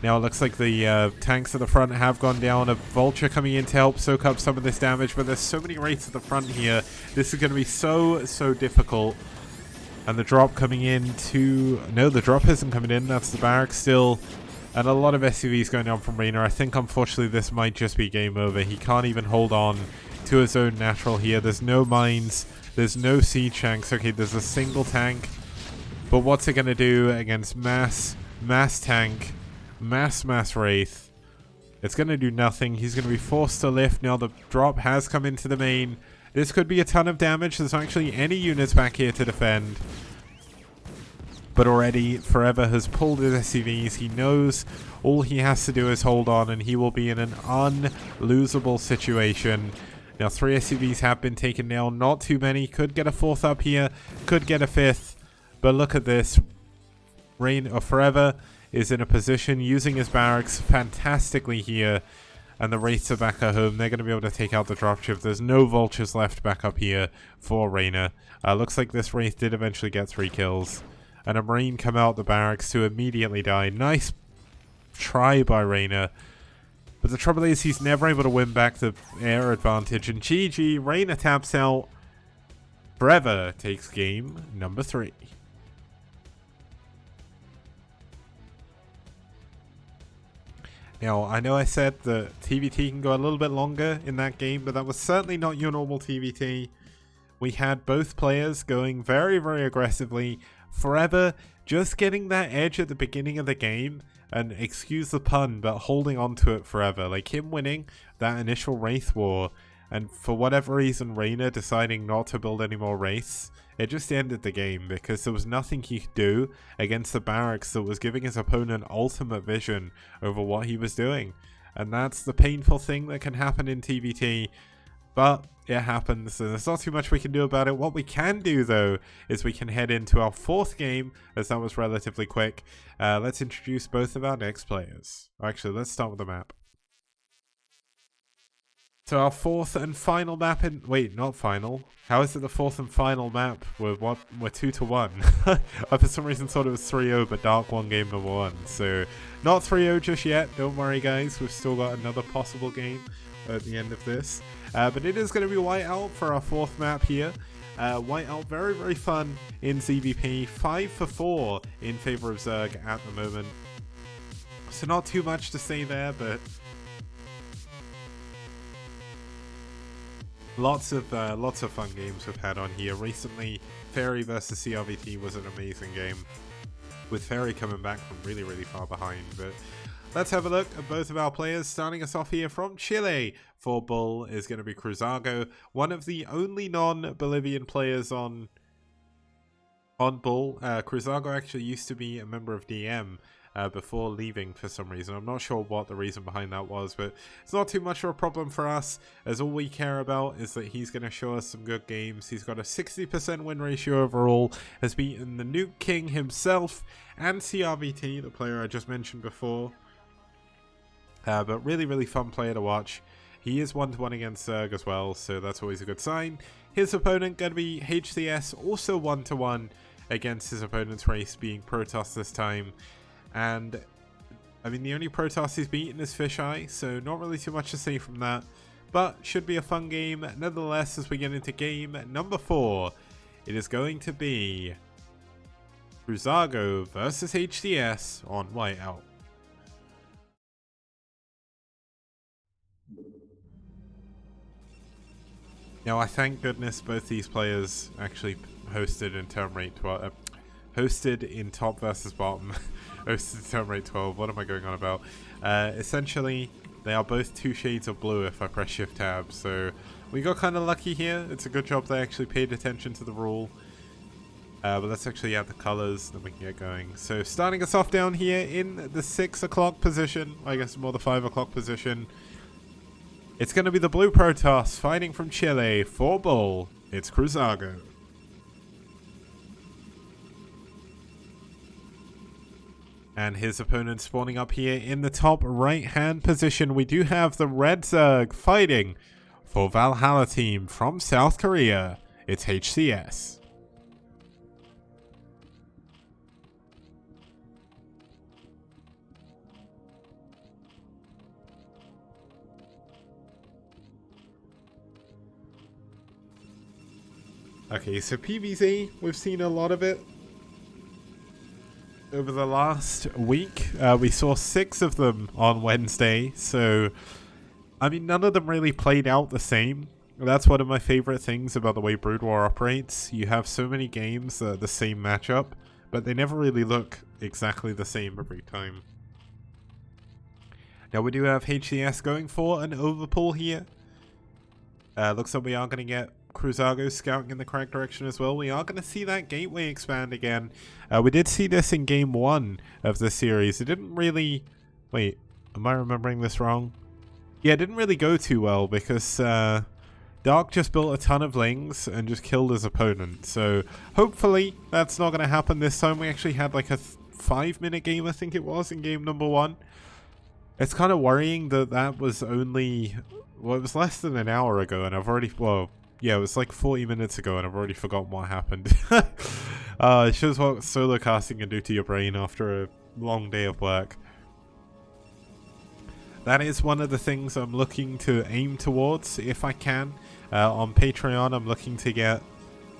Now, it looks like the tanks at the front have gone down. A Vulture coming in to help soak up some of this damage, but there's so many Wraiths at the front here. This is going to be so difficult. And the drop coming in to... No, the drop isn't coming in. That's the barracks still. And a lot of SUVs going down from Reyna. I think, unfortunately, this might just be game over. He can't even hold on to his own natural here. There's no mines. There's no siege tanks. Okay, there's a single tank. But what's it going to do against mass tank, mass Wraith? It's going to do nothing. He's going to be forced to lift. Now the drop has come into the main. This could be a ton of damage. There's not actually any units back here to defend. But already, Forever has pulled his SCVs. He knows all he has to do is hold on, and he will be in an unlosable situation. Now, 3 SCVs have been taken down. Not too many. Could get a 4th up here. Could get a 5th. But look at this. Forever is in a position using his barracks fantastically here. And the Wraiths are back at home. They're going to be able to take out the dropship. There's no Vultures left back up here for Reyna. Looks like this Wraith did eventually get 3 kills. And a Marine come out the barracks to immediately die. Nice try by Reyna. But the trouble is he's never able to win back the air advantage. And GG, Reyna taps out. Forever takes game number 3. Now, I know I said that TVT can go a little bit longer in that game, but that was certainly not your normal TVT. We had both players going very, very aggressively. Forever just getting that edge at the beginning of the game, and excuse the pun, but holding on to it forever. Like him winning that initial Wraith war, and for whatever reason Reyna deciding not to build any more Wraiths, it just ended the game because there was nothing he could do against the barracks that was giving his opponent ultimate vision over what he was doing. And that's the painful thing that can happen in TVT. But it happens, and there's not too much we can do about it. What we can do, though, is we can head into our 4th game, as that was relatively quick. Let's introduce both of our next players. Actually, let's start with the map. So our 4th and final map in... Wait, not final. How is it the 4th and final map? We're 2-1. I for some reason thought it was 3-0, but Dark won game number 1. So, not 3-0 just yet. Don't worry, guys. We've still got another possible game at the end of this. But it is going to be Whiteout for our 4th map here. Whiteout, very, very fun in ZVP. 5-4 in favor of Zerg at the moment. So not too much to say there, but Lots of fun games we've had on here recently. Fairy versus CRVT was an amazing game, with Fairy coming back from really, really far behind. But let's have a look at both of our players. Starting us off here from Chile for BuLL is going to be Cruzago, one of the only non-Bolivian players on BuLL. Cruzago actually used to be a member of DM before leaving for some reason. I'm not sure what the reason behind that was, but it's not too much of a problem for us, as all we care about is that he's going to show us some good games. He's got a 60% win ratio overall, has beaten the Nuke King himself and CRVT, the player I just mentioned before. But really, really fun player to watch. He is 1-1 against Zerg as well, so that's always a good sign. His opponent going to be HCS, also 1-1 against his opponent's race, being Protoss this time. And I mean, the only Protoss he's beaten is Fisheye, so not really too much to say from that. But should be a fun game nonetheless. As we get into game number 4, it is going to be Cruzago versus HCS on Whiteout. Now, I thank goodness both these players actually hosted in Term Rate 12, hosted in top versus bottom. Hosted Term Rate 12, what am I going on about? Essentially, they are both 2 shades of blue if I press Shift Tab, so we got kind of lucky here. It's a good job they actually paid attention to the rule. But let's actually add the colors, then we can get going. So starting us off down here in the 6 o'clock position, I guess more the 5 o'clock position, it's going to be the blue Protoss fighting from Chile for BuLL. It's Cruzago. And his opponent spawning up here in the top right-hand position. We do have the Red Zerg fighting for Valhalla team from South Korea. It's HCS. Okay, so PvZ, we've seen a lot of it. Over the last week, we saw 6 of them on Wednesday, so I mean, none of them really played out the same. That's one of my favorite things about the way Brood War operates. You have so many games that are the same matchup, but they never really look exactly the same every time. Now we do have HCS going for an overpull here. Looks like we are going to get Cruzago scouting in the correct direction as well. We are going to see that gateway expand again. We did see this in game 1 of the series. It didn't really... Wait, am I remembering this wrong? Yeah, it didn't really go too well because Dark just built a ton of lings and just killed his opponent. So hopefully that's not going to happen this time. We actually had like a 5-minute game, I think it was, in game number 1. It's kind of worrying that that was only... Well, it was less than an hour ago and I've already... Well... Yeah, it was like 40 minutes ago and I've already forgotten what happened. It shows what solo casting can do to your brain after a long day of work. That is one of the things I'm looking to aim towards, if I can. On Patreon, I'm looking to get...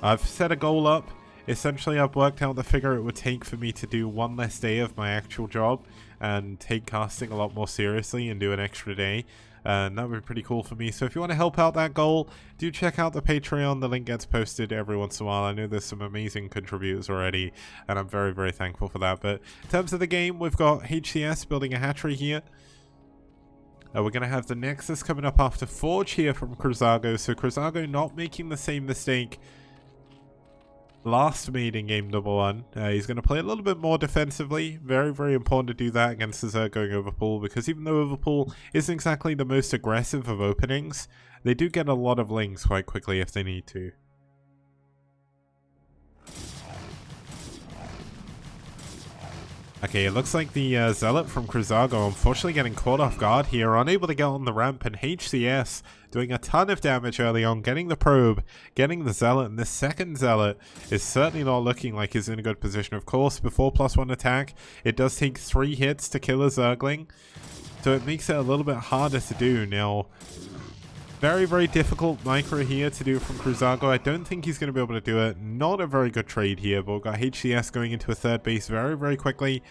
I've set a goal up. Essentially, I've worked out the figure it would take for me to do 1 less day of my actual job and take casting a lot more seriously and do an extra day. And that would be pretty cool for me. So if you want to help out that goal, do check out the Patreon. The link gets posted every once in a while. I know there's some amazing contributors already, and I'm very, very thankful for that. But in terms of the game, we've got HCS building a hatchery here. We're going to have the Nexus coming up after Forge here from Cruzago. So Cruzago not making the same mistake last made in game number 1. He's going to play a little bit more defensively. Very, very important to do that against the Zerg going overpull, because even though overpull isn't exactly the most aggressive of openings, they do get a lot of lings quite quickly if they need to. Okay, it looks like the Zealot from Cruzago unfortunately getting caught off guard here, unable to get on the ramp, and HCS doing a ton of damage early on, getting the probe, getting the Zealot, and this second Zealot is certainly not looking like he's in a good position. Of course, before +1 attack, it does take 3 hits to kill a Zergling, so it makes it a little bit harder to do. Now, very, very difficult micro here to do from Cruzago. I don't think he's going to be able to do it. Not a very good trade here, but we've got HCS going into a 3rd base very, very quickly.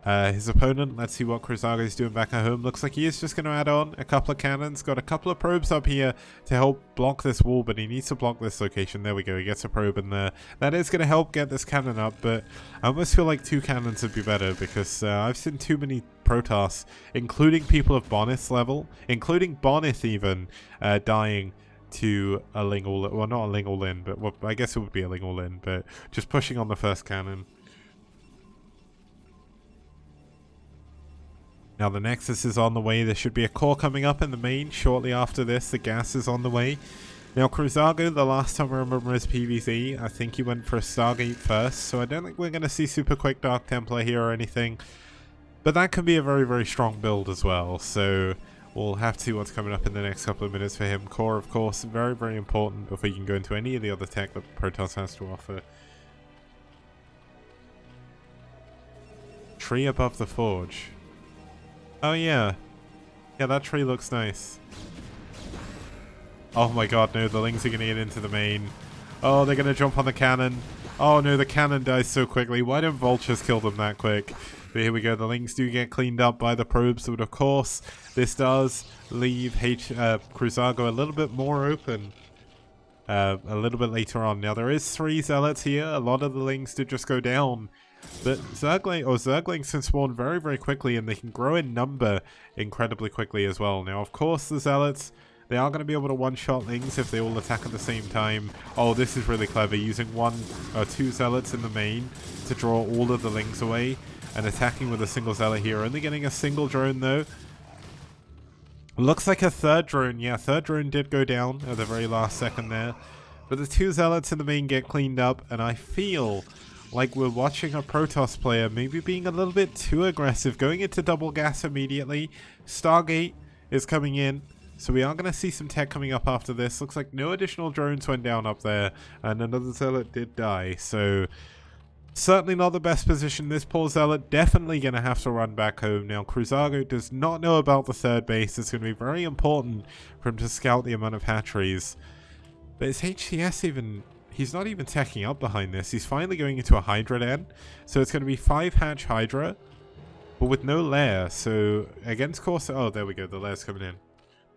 His opponent, let's see what Cruzago's doing back at home. Looks like he is just going to add on a couple of cannons. Got a couple of probes up here to help block this wall, but he needs to block this location. There we go. He gets a probe in there. That is going to help get this cannon up, but I almost feel like 2 cannons would be better because I've seen too many Protoss, including people of Bonith's level, including Bonith even, dying to a Ling all-in. Well, not a Ling all-in, but well, I guess it would be a Ling all-in, but just pushing on the first cannon. Now the Nexus is on the way. There should be a core coming up in the main shortly after this. The gas is on the way. Now Cruzago, the last time I remember his PvZ, I think he went for a Stargate first, so I don't think we're going to see super quick Dark Templar here or anything. But that can be a very, very strong build as well, so we'll have to see what's coming up in the next couple of minutes for him. Core, of course, very, very important before you can go into any of the other tech that Protoss has to offer. Tree above the forge. Oh yeah. Yeah, that tree looks nice. Oh my god, no, the Lings are going to get into the main. Oh, they're going to jump on the cannon. Oh no, the cannon dies so quickly. Why don't vultures kill them that quick? But here we go, the Lings do get cleaned up by the probes, but of course, this does leave Cruzago a little bit more open. A little bit later on. Now there is 3 zealots here. A lot of the Lings did just go down. But Zerglings can spawn very, very quickly, and they can grow in number incredibly quickly as well. Now, of course, the Zealots, they are going to be able to one-shot Lings if they all attack at the same time. Oh, this is really clever, using 1 or 2 Zealots in the main to draw all of the Lings away, and attacking with a single Zealot here. Only getting a single drone, though. Looks like a 3rd drone. Yeah, 3rd drone did go down at the very last second there. But the 2 Zealots in the main get cleaned up, and I feel like we're watching a Protoss player maybe being a little bit too aggressive, going into double gas immediately. Stargate is coming in, so we are going to see some tech coming up after this. Looks like no additional drones went down up there, and another Zealot did die, so certainly not the best position. This poor Zealot definitely going to have to run back home. Now, Cruzago does not know about the 3rd base. It's going to be very important for him to scout the amount of hatcheries. But is HCS even... He's not even teching up behind this. He's finally going into a Hydra den. So it's going to be 5 hatch Hydra, but with no lair. So against Corsair... Oh, there we go. The lair's coming in.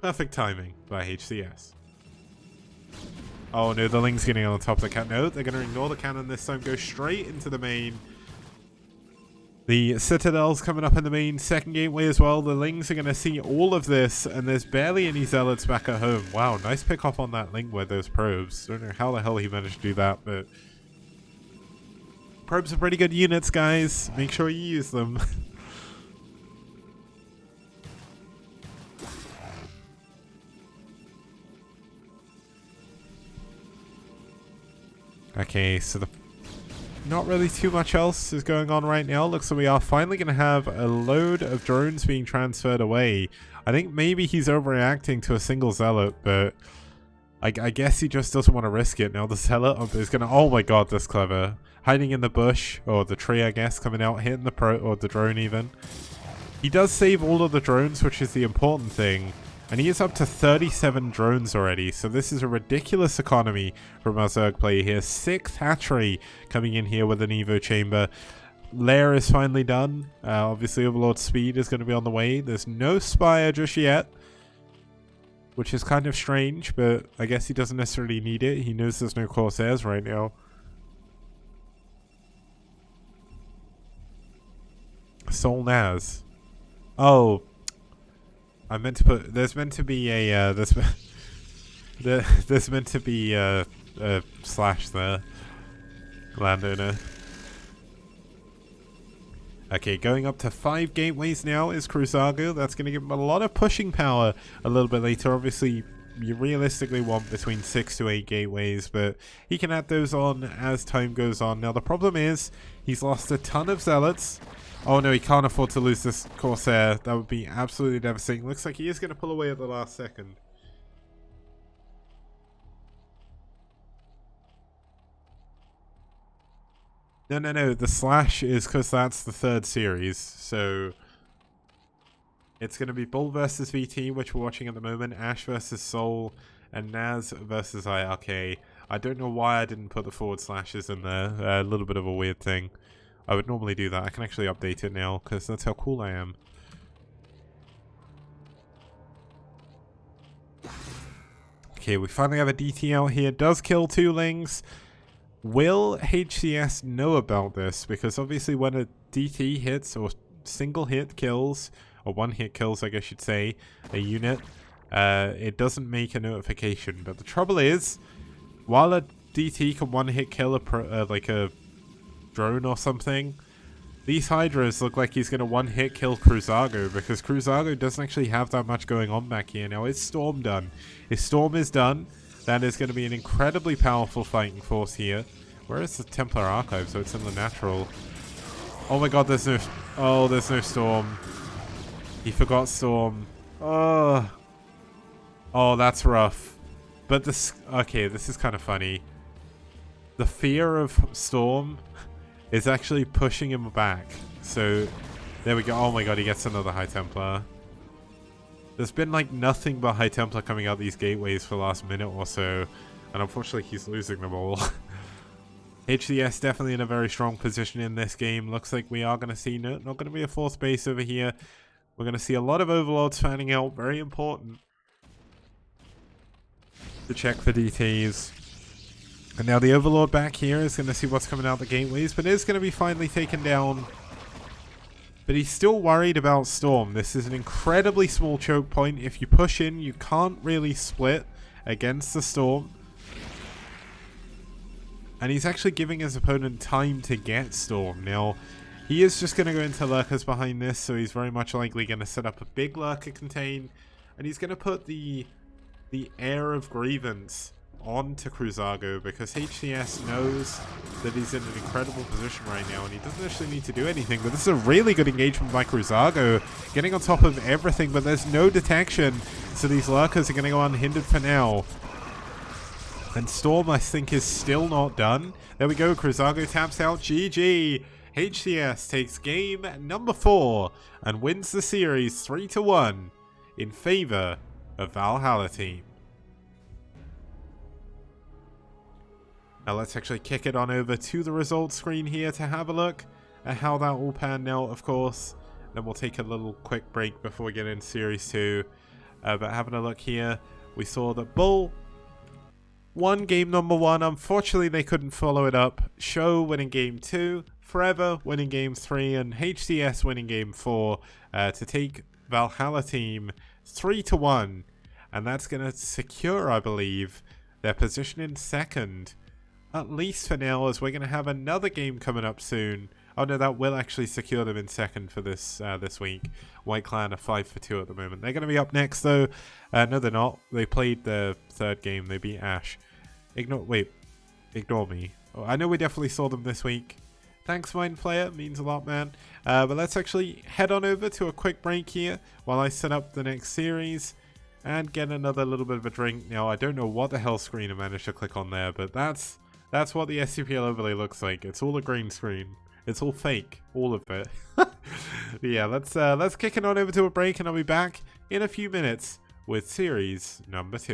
Perfect timing by HCS. Oh no, the Ling's getting on the top of the cannon. No, they're going to ignore the cannon this time. Go straight into the main. The Citadel's coming up in the main. 2nd gateway as well. The Lings are going to see all of this, and there's barely any Zealots back at home. Wow, nice pick off on that Ling with those probes. Don't know how the hell he managed to do that, but probes are pretty good units, guys. Make sure you use them. Okay, so not really too much else is going on right now. Looks like we are finally going to have a load of drones being transferred away. I think maybe he's overreacting to a single Zealot, but I guess he just doesn't want to risk it. Now the Zealot is going to... Oh my god, that's clever. Hiding in the bush, or the tree, I guess, coming out, hitting the or the drone even. He does save all of the drones, which is the important thing. And he is up to 37 drones already, so this is a ridiculous economy from our Zerg player here. 6th hatchery coming in here with an Evo chamber. Lair is finally done. Obviously Overlord speed is going to be on the way. There's no Spire just yet, which is kind of strange, but I guess he doesn't necessarily need it. He knows there's no Corsairs right now. Sol Naz. Oh, I meant to put. There's meant to be a. There's meant to be a slash there. Landowner. Okay, going up to 5 gateways now is Cruzago. That's going to give him a lot of pushing power a little bit later. Obviously, you realistically want between 6 to 8 gateways, but he can add those on as time goes on. Now, the problem is he's lost a ton of Zealots. Oh no, he can't afford to lose this Corsair. That would be absolutely devastating. Looks like he is going to pull away at the last second. No. The slash is because that's the 3rd series. So it's going to be BuLL versus VT, which we're watching at the moment. Ash versus Sol, and Naz versus IRK. I don't know why I didn't put the forward slashes in there. A little bit of a weird thing. I would normally do that. I can actually update it now because that's how cool I am. Okay, we finally have a DT out here. Does kill 2 Lings. Will HCS know about this? Because obviously when a DT hits, or single hit kills, or one hit kills I guess you'd say, a unit, it doesn't make a notification. But the trouble is, while a DT can one hit kill like a drone or something, these Hydras look like he's going to one hit kill Cruzago, because Cruzago doesn't actually have that much going on back here. Now is Storm done? If Storm is done, that is going to be an incredibly powerful fighting force here. Where is the Templar Archive? So it's in the natural. Oh my god, there's no... Oh, there's no Storm. He forgot Storm. Oh, that's rough. But this... Okay, this is kind of funny. The fear of Storm is actually pushing him back. So, there we go. Oh my god, he gets another High Templar. There's been like nothing but High Templar coming out these gateways for the last minute or so. And unfortunately, he's losing them all. HCS definitely in a very strong position in this game. Looks like we are going to see... No, not going to be a 4th base over here. We're going to see a lot of Overlords fanning out. Very important to check for DTs. And now the Overlord back here is going to see what's coming out the gateways, but is going to be finally taken down. But he's still worried about Storm. This is an incredibly small choke point. If you push in, you can't really split against the Storm. And he's actually giving his opponent time to get Storm. Now, he is just going to go into Lurkers behind this, so he's very much likely going to set up a big Lurker contain. And he's going to put the Air of Grievance onto Cruzago, because HCS knows that he's in an incredible position right now and he doesn't actually need to do anything. But this is a really good engagement by Cruzago, getting on top of everything, but there's no detection, so these Lurkers are going to go unhindered for now. And Storm, I think, is still not done. There we go, Cruzago taps out. GG! HCS takes game number 4 and wins the series 3-1 in favor of Valhalla team. Now let's actually kick it on over to the results screen here to have a look at how that all panned out, of course. Then we'll take a little quick break before we get into Series 2. But having a look here, we saw that BuLL won game number 1. Unfortunately, they couldn't follow it up. Show winning game 2, Forever winning game 3, and HCS winning game 4 to take Valhalla team 3-1. And that's going to secure, I believe, their position in 2nd. At least for now, as we're going to have another game coming up soon. Oh no, that will actually secure them in 2nd for this this week. White Clan are 5-2 at the moment. They're going to be up next though. No, they're not. They played the 3rd game. They beat Ash. Ignore me. Oh, I know we definitely saw them this week. Thanks, Mind Player. Means a lot, man. But let's actually head on over to a quick break here while I set up the next series and get another little bit of a drink. Now, I don't know what the hell screen I managed to click on there, but that's what the STPL overlay looks like. It's all a green screen. It's all fake, all of it. Yeah, let's kick it on over to a break, and I'll be back in a few minutes with series number 2.